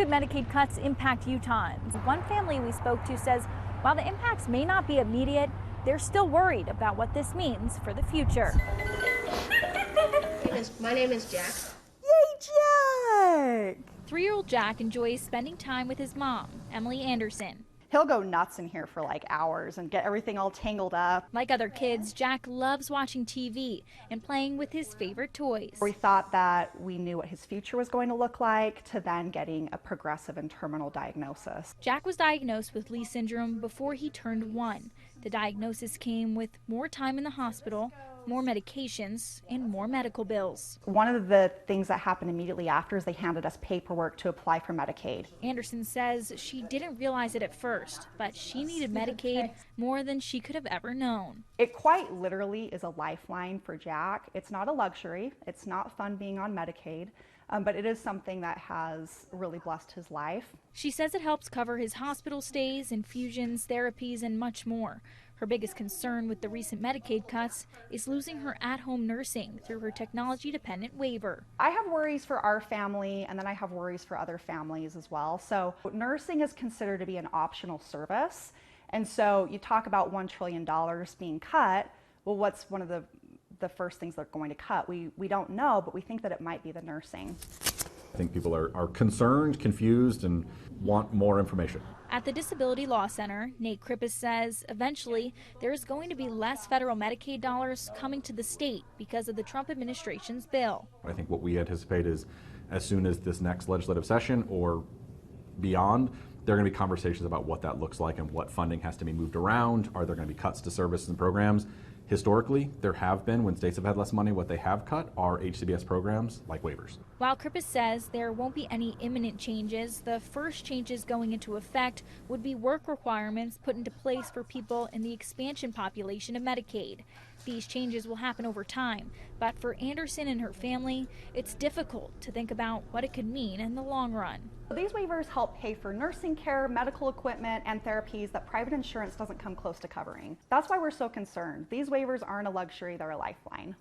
could Medicaid cuts impact Utahns? One family we spoke to says while the impacts may not be immediate, they're still worried about what this means for the future. My name is Jack. Yay, Jack! 3-year-old Jack enjoys spending time with his mom, Emily Anderson. He'll go nuts in here for like hours and get everything all tangled up. Like other kids, Jack loves watching TV and playing with his favorite toys. We thought that we knew what his future was going to look like to then getting a progressive and terminal diagnosis. Jack was diagnosed with Lee syndrome before he turned 1. The diagnosis came with more time in the hospital, more medications, and more medical bills. One of the things that happened immediately after is they handed us paperwork to apply for Medicaid. Anderson says she didn't realize it at first, but she needed Medicaid more than she could have ever known. It quite literally is a lifeline for Jack. It's not a luxury. It's not fun being on Medicaid, but it is something that has really blessed his life. She says it helps cover his hospital stays, infusions, therapies, and much more. Her biggest concern with the recent Medicaid cuts is losing her at-home nursing through her technology-dependent waiver. I have worries for our family, and then I have worries for other families as well. So nursing is considered to be an optional service. And so you talk about $1 trillion being cut. Well, what's one of the first things they're going to cut? We don't know, but we think that it might be the nursing. I think people are concerned, confused, and want more information. At the Disability Law Center, Nate Krippis says eventually there is going to be less federal Medicaid dollars coming to the state because of the Trump administration's bill. I think what we anticipate is as soon as this next legislative session or beyond, there are going to be conversations about what that looks like and what funding has to be moved around. Are there going to be cuts to services and programs? Historically, there have been, when states have had less money, what they have cut are HCBS programs like waivers. While Krippis says there won't be any imminent changes, the first changes going into effect would be work requirements put into place for people in the expansion population of Medicaid. These changes will happen over time, but for Anderson and her family, it's difficult to think about what it could mean in the long run. These waivers help pay for nursing care, medical equipment, and therapies that private insurance doesn't come close to covering. That's why we're so concerned. These waivers aren't a luxury, they're a lifeline.